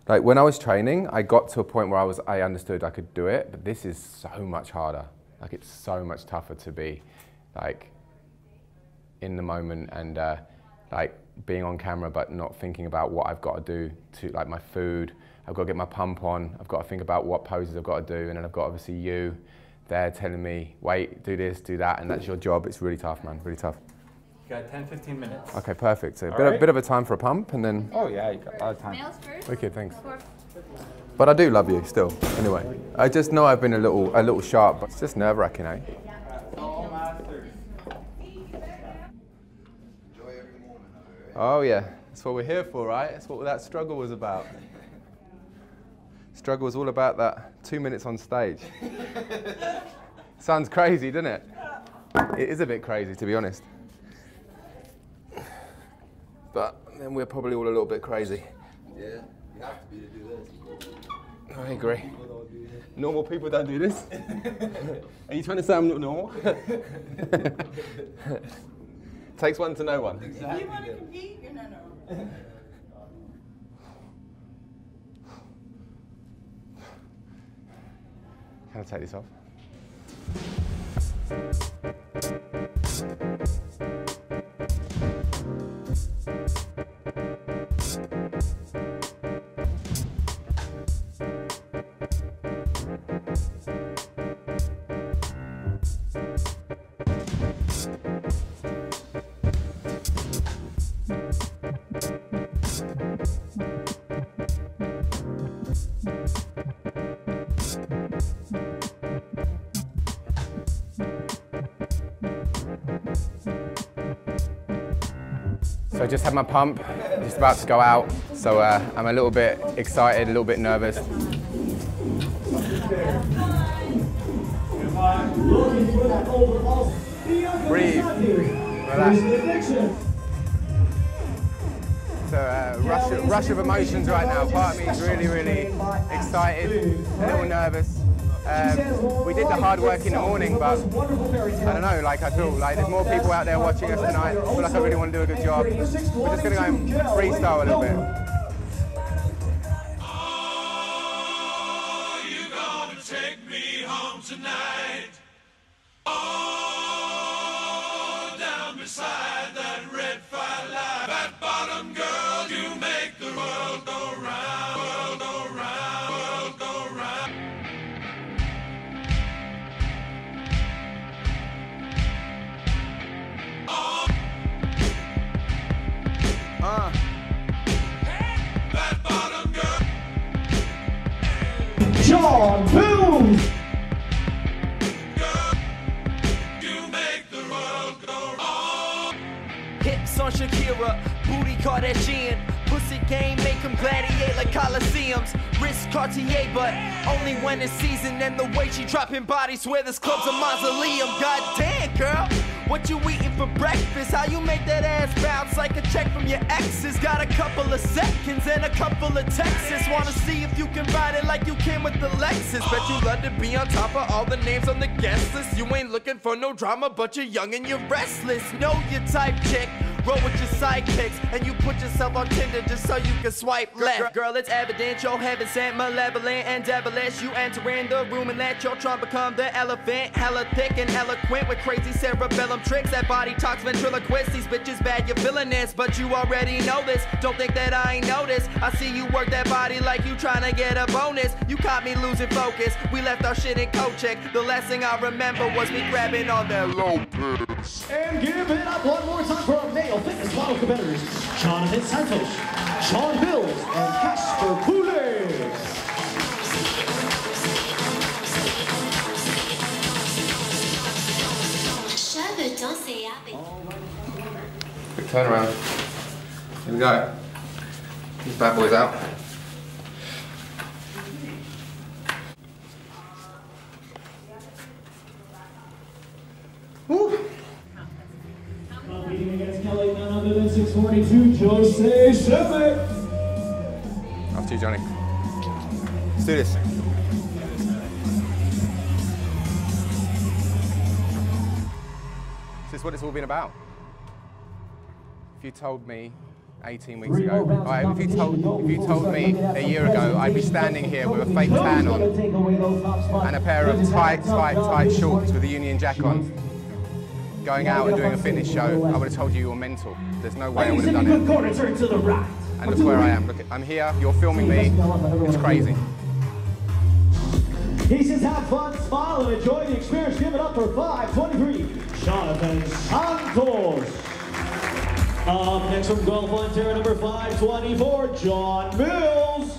like, when I was training, I got to a point where I understood I could do it, but this is so much harder. Like, it's so much tougher to be, like, in the moment and, like, being on camera, but not thinking about what I've got to do to, like, my food. I've got to get my pump on. I've got to think about what poses I've got to do, and then I've got, obviously, you there telling me, wait, do this, do that, and that's your job. It's really tough, man, really tough. You got 10-15 minutes. Okay, perfect. So a bit of a time for a pump, and then... Oh yeah, you got a lot of time. Males first. Okay, thanks. But I do love you still, anyway. I just know I've been a little sharp, but it's just nerve-wracking, eh? Oh yeah, that's what we're here for, right? That's what that struggle was about. Struggle was all about that 2 minutes on stage. Sounds crazy, doesn't it? It is a bit crazy, to be honest. But then we're probably all a little bit crazy. Yeah, you have to be to do this. I agree. Normal people don't do this. Are you trying to say I'm not normal? Takes one to know one. Exactly. If you want to compete, you're not normal. Can I take this off? So I just had my pump, just about to go out. So I'm a little bit excited, a little bit nervous. Breathe, relax. So rush of emotions right now. Part of me is really, really excited, a little nervous. We did the hard work in the morning, but I don't know, like I feel like there's more people out there watching us tonight. I feel like I really want to do a good job. We're just going to go and freestyle a little bit. Oh, you gonna take me home tonight? Oh, down beside that red firelight, that bottom girl, you make the world go round, world go round, world go round. Jon Mills. Hips on Shakira, booty Kardashian. Pussy game make him gladiate like Coliseums. Wrist Cartier, but only when it's season. And the way she dropping bodies, swear this club's a mausoleum. God damn, girl, what you eating for breakfast? How you make that ass bounce like a check from your exes? Got a couple of seconds and a couple of texts. Wanna see if you can ride it like you can with the Lexus. Bet you love to be on top of all the names on the guest list. You ain't looking for no drama, but you're young and you're restless. Know your type, chick. Roll with your sidekicks, and you put yourself on Tinder just so you can swipe left. Girl, it's evident your heaven sent, malevolent and devilish. You enter in the room and let your trunk become the elephant. Hella thick and eloquent with crazy cerebellum tricks. That body talks ventriloquist. These bitches bad, you're villainous, but you already know this. Don't think that I ain't noticed. I see you work that body like you tryna get a bonus. You caught me losing focus. We left our shit in co-check. The last thing I remember was me grabbing on that low piss. And give it up one more time for our male fitness model competitors, Jonathan Santos, Jon Mills, and Casper Poulet. Quick turnaround. Here we go. These bad boys out. Woo! Competing against Kelly, none other than 642, Jose Shepard. After you, Johnny. Let's do this. This is what it's all been about. If you told me 18 weeks ago, right, if you told me a year ago I'd be standing here with a fake tan on and a pair of tight shorts with a Union Jack on, going out and doing a fitness show, I would have told you were mental. There's no way I would have done it. And look where I am. Look, I'm here, you're filming me, it's crazy. He says have fun, smile, and enjoy the experience. Give it up for 523, Jonathan Santos. Up next from Guelph, Ontario, number 524, Jon Mills.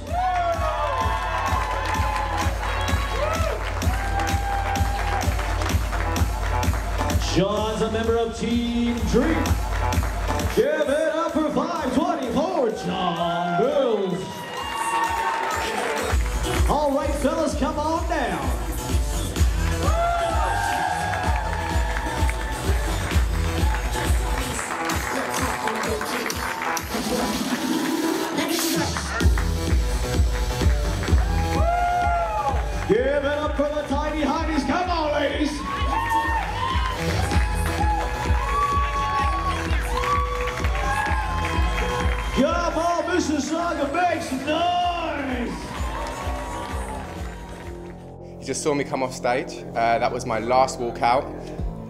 Jon's a member of Team Dream. Give it up for 524, Jon Mills. All right, fellas, come on down. Give it up for the tiny heinies. Come on, ladies. Come on, Mississauga makes noise. You just saw me come off stage. That was my last walkout.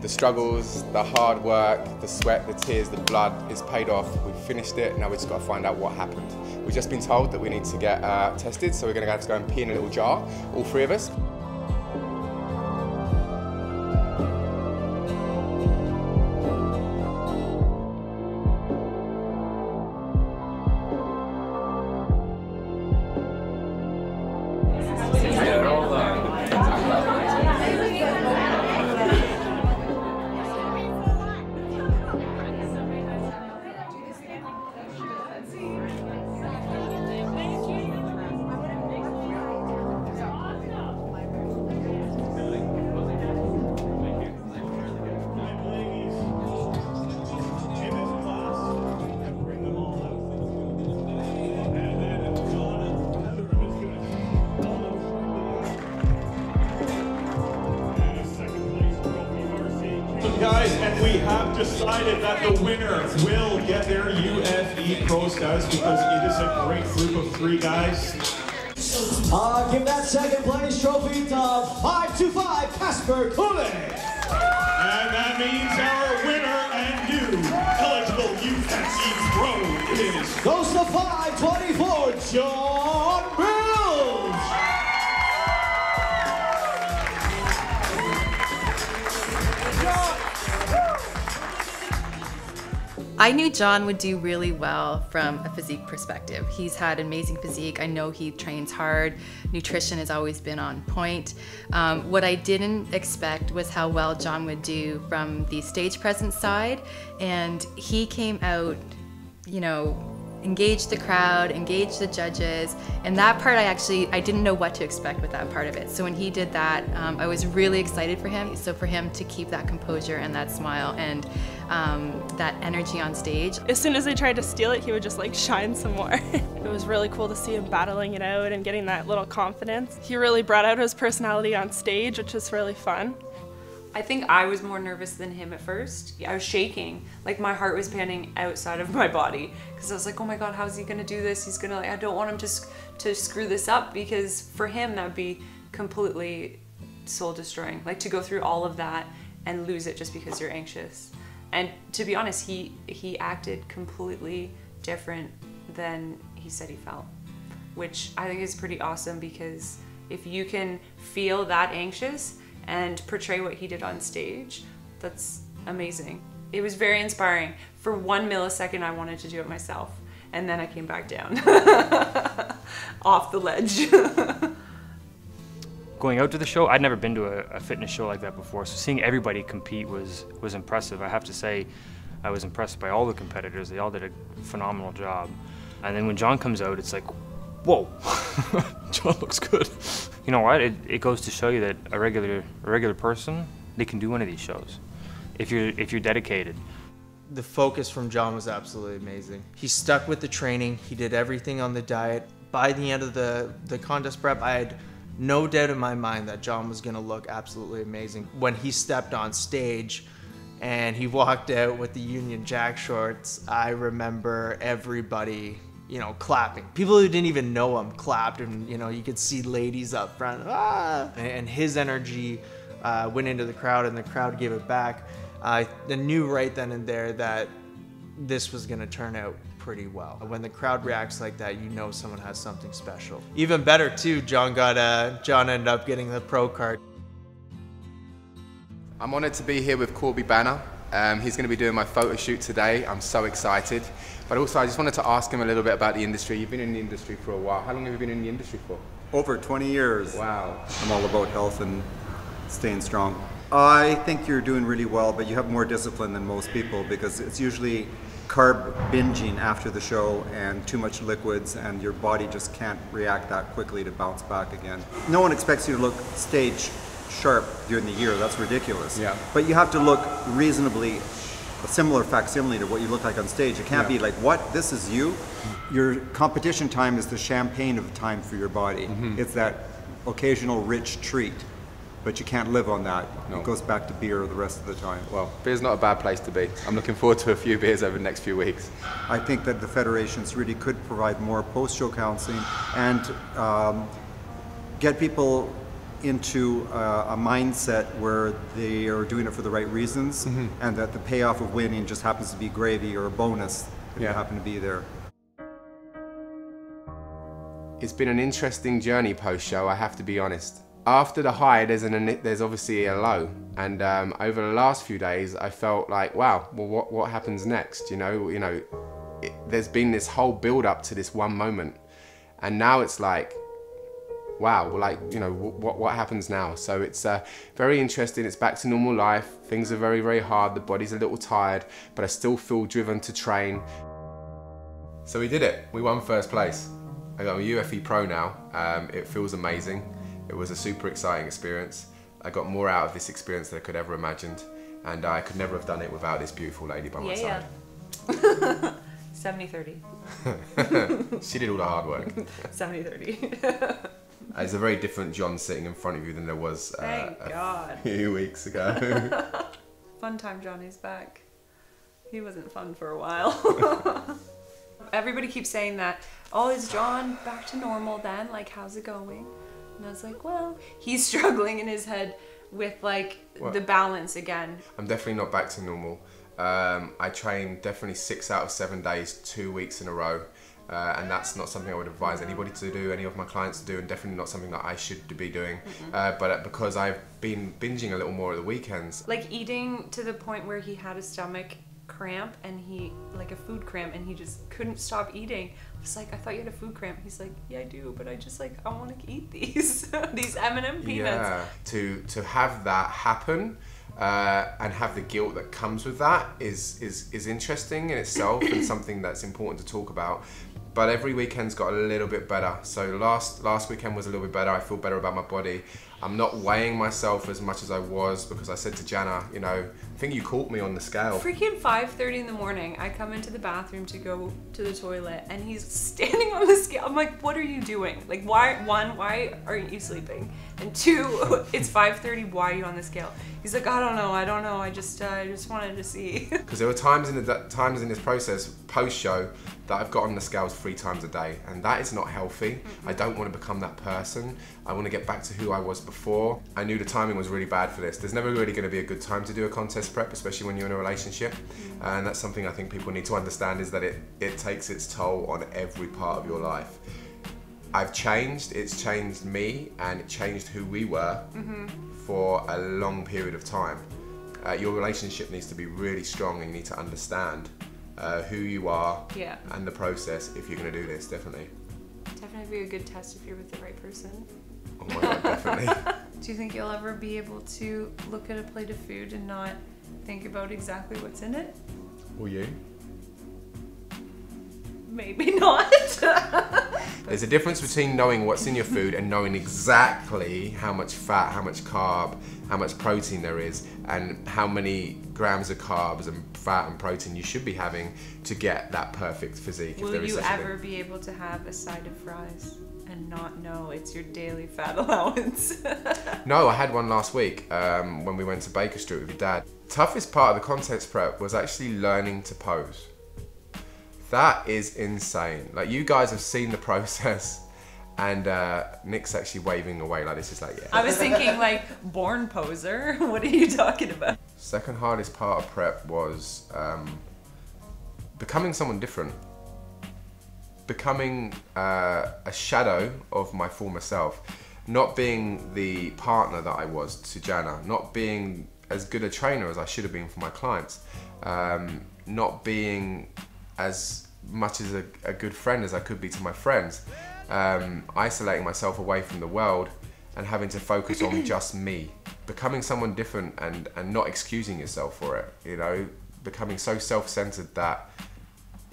The struggles, the hard work, the sweat, the tears, the blood is paid off. We've finished it, now we've just got to find out what happened. We've just been told that we need to get tested, so we're going to have to go and pee in a little jar, all three of us. Guys, and we have decided that the winner will get their UFE Pro Scouts because it is a great group of 3 guys. Give that second place trophy to 525 Casper Poulet. And that means our winner and new eligible UFE Pro is... Goes to 524, Jon Mills. I knew Jon would do really well from a physique perspective. He's had amazing physique. I know he trains hard. Nutrition has always been on point. What I didn't expect was how well Jon would do from the stage presence side. And he came out, you know, engaged the crowd, engaged the judges, and that part I didn't know what to expect with that part of it. So when he did that, I was really excited for him. So for him to keep that composure and that smile and that energy on stage. As soon as I tried to steal it, he would just like shine some more. It was really cool to see him battling it out and getting that little confidence. He really brought out his personality on stage, which was really fun. I think I was more nervous than him at first. I was shaking, like my heart was pounding outside of my body because I was like, oh my God, how's he gonna do this? He's gonna, like, I don't want him to screw this up, because for him that would be completely soul destroying. Like to go through all of that and lose it just because you're anxious. And to be honest, he acted completely different than he said he felt, which I think is pretty awesome, because if you can feel that anxious and portray what he did on stage, that's amazing. It was very inspiring. For 1 millisecond, I wanted to do it myself, and then I came back down off the ledge. Going out to the show, I'd never been to a fitness show like that before, so seeing everybody compete was impressive. I have to say, I was impressed by all the competitors. They all did a phenomenal job. And then when Jon comes out, it's like, whoa, Jon looks good. You know what? It goes to show you that a regular person, they can do one of these shows if you're dedicated. The focus from Jon was absolutely amazing. He stuck with the training. He did everything on the diet. By the end of the contest prep, I had no doubt in my mind that Jon was going to look absolutely amazing. When he stepped on stage and he walked out with the Union Jack shorts, I remember everybody, you know, clapping. People who didn't even know him clapped, and you know, you could see ladies up front, ah! And his energy went into the crowd, and the crowd gave it back. I knew right then and there that this was gonna turn out pretty well. When the crowd reacts like that, you know someone has something special. Even better too, Jon ended up getting the pro card. I'm honoured to be here with Corby Banner. He's going to be doing my photo shoot today. I'm so excited. But also, I just wanted to ask him a little bit about the industry. You've been in the industry for a while. How long have you been in the industry for? Over 20 years. Wow. I'm all about health and staying strong. I think you're doing really well, but you have more discipline than most people, because it's usually carb binging after the show and too much liquids, and your body just can't react that quickly to bounce back again. No one expects you to look stage sharp during the year. That's ridiculous. Yeah. But you have to look reasonably a similar facsimile to what you look like on stage. It can't be like, what, this is you? Your competition time is the champagne of time for your body. It's that occasional rich treat, but you can't live on that. No. It goes back to beer the rest of the time. Well, beer's not a bad place to be. I'm looking forward to a few beers over the next few weeks. I think that the federations really could provide more post-show counseling and get people into a mindset where they are doing it for the right reasons, and that the payoff of winning just happens to be gravy or a bonus if you happen to be there. It's been an interesting journey post-show, I have to be honest. After the high, there's obviously a low, and over the last few days, I felt like, wow, well, what happens next? You know, there's been this whole build-up to this one moment, and now it's like, wow, like, you know, what happens now? So it's very interesting. It's back to normal life. Things are very, very hard. The body's a little tired, but I still feel driven to train. So we did it. We won first place. I got a UFE Pro now. It feels amazing. It was a super exciting experience. I got more out of this experience than I could ever imagined, and I could never have done it without this beautiful lady by my side. 70-30. She did all the hard work. 70-30. It's a very different Jon sitting in front of you than there was a few weeks ago. Fun time Johnny's back. He wasn't fun for a while. Everybody keeps saying that, oh, is Jon back to normal then? Like, how's it going? And I was like, well, he's struggling in his head with like the balance again. I'm definitely not back to normal. I train definitely 6 out of 7 days, 2 weeks in a row. And that's not something I would advise anybody to do, any of my clients to do, and definitely not something that I should be doing. But because I've been binging a little more at the weekends. Like eating to the point where he had a stomach cramp, and he, like a food cramp, and he just couldn't stop eating. I was like, I thought you had a food cramp. He's like, yeah, I do, but I just like, I want to eat these these M&M peanuts. Yeah, to have that happen and have the guilt that comes with that is interesting in itself and something that's important to talk about. But every weekend's got a little bit better. So last weekend was a little bit better. I feel better about my body. I'm not weighing myself as much as I was, because I said to Jana, you know, I think you caught me on the scale. Freaking 5:30 in the morning, I come into the bathroom to go to the toilet, and he's standing on the scale. I'm like, what are you doing? Like, why aren't you sleeping? And 2, it's 5:30, why are you on the scale? He's like, I don't know, I just wanted to see. Because there were times in this process, post-show, that I've got on the scales 3 times a day, and that is not healthy. I don't want to become that person. I want to get back to who I was before. I knew the timing was really bad for this. There's never really going to be a good time to do a contest prep, especially when you're in a relationship. And that's something I think people need to understand, is that it takes its toll on every part of your life. I've changed, it's changed me, and it changed who we were for a long period of time. Your relationship needs to be really strong, and you need to understand who you are and the process if you're going to do this, definitely. Definitely be a good test if you're with the right person. Oh my God, definitely. Do you think you'll ever be able to look at a plate of food and not think about exactly what's in it? Will you? Maybe not. There's a difference between knowing what's in your food and knowing exactly how much fat, how much carb, how much protein there is, and how many grams of carbs and fat and protein you should be having to get that perfect physique. Will you ever be able to have a side of fries and not know it's your daily fat allowance? No, I had one last week when we went to Baker Street with your dad. Toughest part of the contest prep was actually learning to pose. That is insane. Like, you guys have seen the process, and Nick's actually waving away like this. Is like, yeah. I was thinking like, born poser. What are you talking about? Second hardest part of prep was becoming someone different. Becoming a shadow of my former self. Not being the partner that I was to Jana. Not being as good a trainer as I should have been for my clients. Not being as much as a good friend as I could be to my friends. Isolating myself away from the world and having to focus on just me. Becoming someone different and not excusing yourself for it, you know? Becoming so self-centered that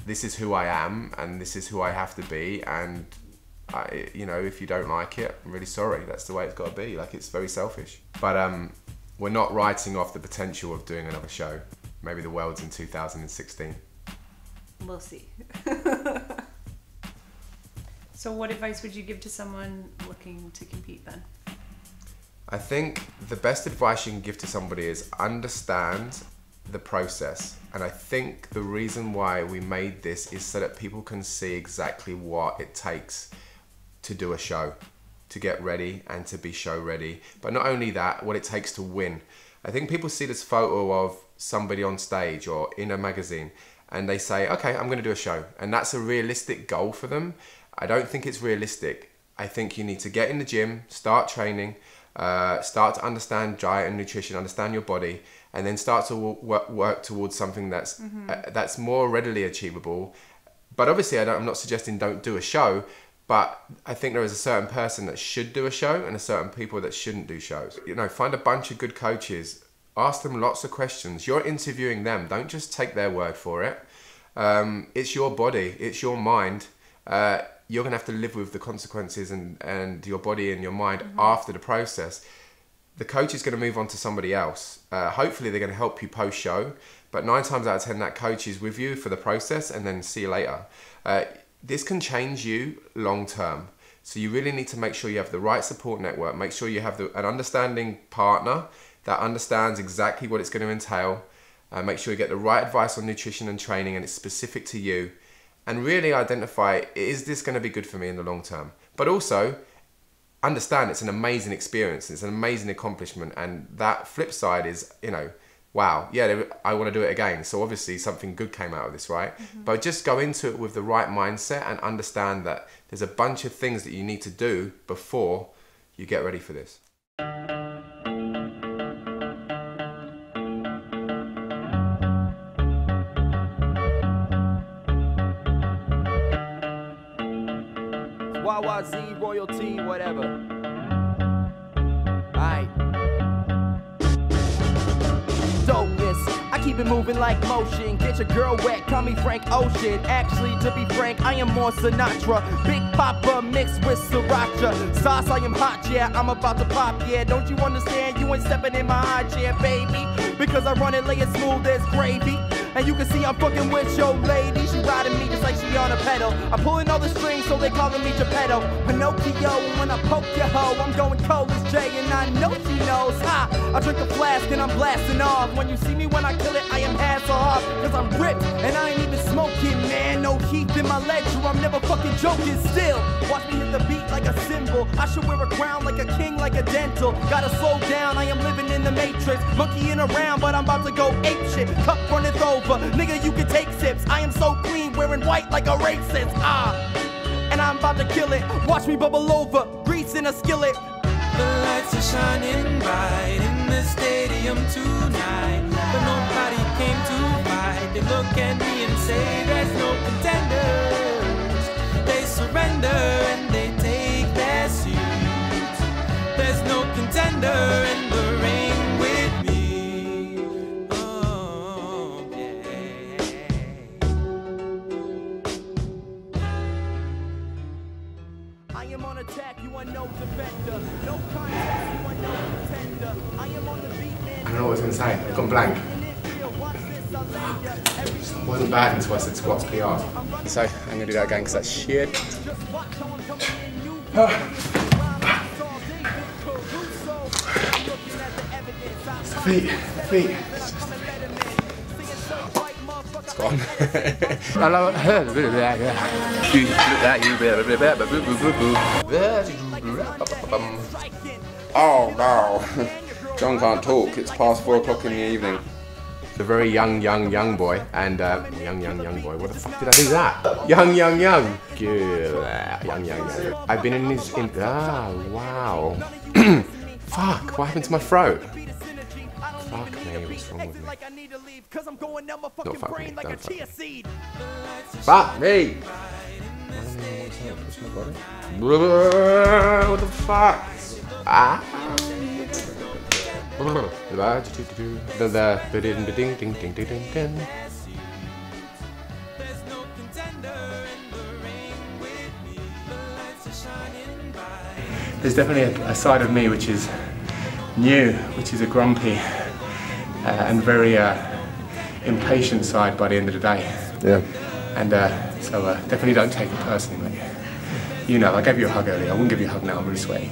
this is who I am and this is who I have to be, and you know, if you don't like it, I'm really sorry. That's the way it's got to be. Like, it's very selfish. But we're not writing off the potential of doing another show. Maybe the world's in 2016. We'll see. So what advice would you give to someone looking to compete then? I think the best advice you can give to somebody is understand the process. And I think the reason why we made this is so that people can see exactly what it takes to do a show, to get ready and to be show ready. But not only that, what it takes to win. I think people see this photo of somebody on stage or in a magazine, and they say, okay, I'm going to do a show. And that's a realistic goal for them. I don't think it's realistic. I think you need to get in the gym, start training, start to understand diet and nutrition, understand your body, and then start to work towards something that's that's more readily achievable. But obviously, I'm not suggesting don't do a show, but I think there is a certain person that should do a show and a certain people that shouldn't do shows. You know, find a bunch of good coaches. Ask them lots of questions. You're interviewing them. Don't just take their word for it. It's your body. It's your mind. You're going to have to live with the consequences and your body and your mind after the process. The coach is going to move on to somebody else. Hopefully they're going to help you post-show. But 9 times out of 10, that coach is with you for the process and then see you later. This can change you long term. So you really need to make sure you have the right support network. Make sure you have an understanding partner that understands exactly what it's going to entail. Make sure you get the right advice on nutrition and training and it's specific to you. And really identify, is this going to be good for me in the long term? But also, understand it's an amazing experience. It's an amazing accomplishment. And that flip side is, you know, wow, yeah, I want to do it again. So obviously something good came out of this, right? But just go into it with the right mindset and understand that there's a bunch of things that you need to do before you get ready for this. bourgeoisie, royalty, whatever. Aight. Dopeness, I keep it moving like motion. Get your girl wet, call me Frank Ocean. Actually, to be frank, I am more Sinatra. Big Papa mixed with Sriracha. Sauce, I am hot, yeah, I'm about to pop, yeah. Don't you understand? You ain't stepping in my high chair, baby. Because I run it, lay it smooth as gravy. And you can see I'm fucking with your lady. She riding me just like she on a pedal. I'm pulling all the strings, so they calling me Geppetto. Pinocchio, and when I poke your hoe, I'm going cold as Jay, and I know she knows. Ha! I drink a flask and I'm blasting off. When you see me when I kill it, I am Hasselhoff. Cause I'm ripped, and I ain't even smoking, man. No heat in my legs, or I'm never fucking joking still. Watch me hit the beat like a cymbal. I should wear a crown like a king, like a dental. Gotta slow down, I am living in the matrix. Monkeying around, but I'm about to go ape shit. Cup runneth over. Nigga, you can take sips. I am so clean, wearing white like a racist. And I'm about to kill it. Watch me bubble over, grease in a skillet. The lights are shining bright in the stadium tonight, but nobody came to fight. They look at me and say there's no contenders. They surrender and they take their seats. There's no contender in the ring with me. I am on attack, you are no defender. No contest, you are no contender. I am on the beat, man. I don't know what I was going to say. I've gone blank. It wasn't bad until I said squats PR. So I'm going to do that again because that's shit. Feet. It's gone. Oh no. John can't talk. It's past 4 o'clock in the evening. A very young boy, and young boy. What the fuck did I do that? Young. Good. Young. I've been in his. Wow. Fuck. What happened to my throat? Fuck me. What's wrong with me? Not fuck me. Don't fuck me. Fuck me. What the fuck? Ah. There's definitely a side of me which is new, which is a grumpy and very impatient side by the end of the day. Yeah. And so definitely don't take it personally, mate. You know, I gave you a hug earlier. I wouldn't give you a hug now. I'm really sweaty.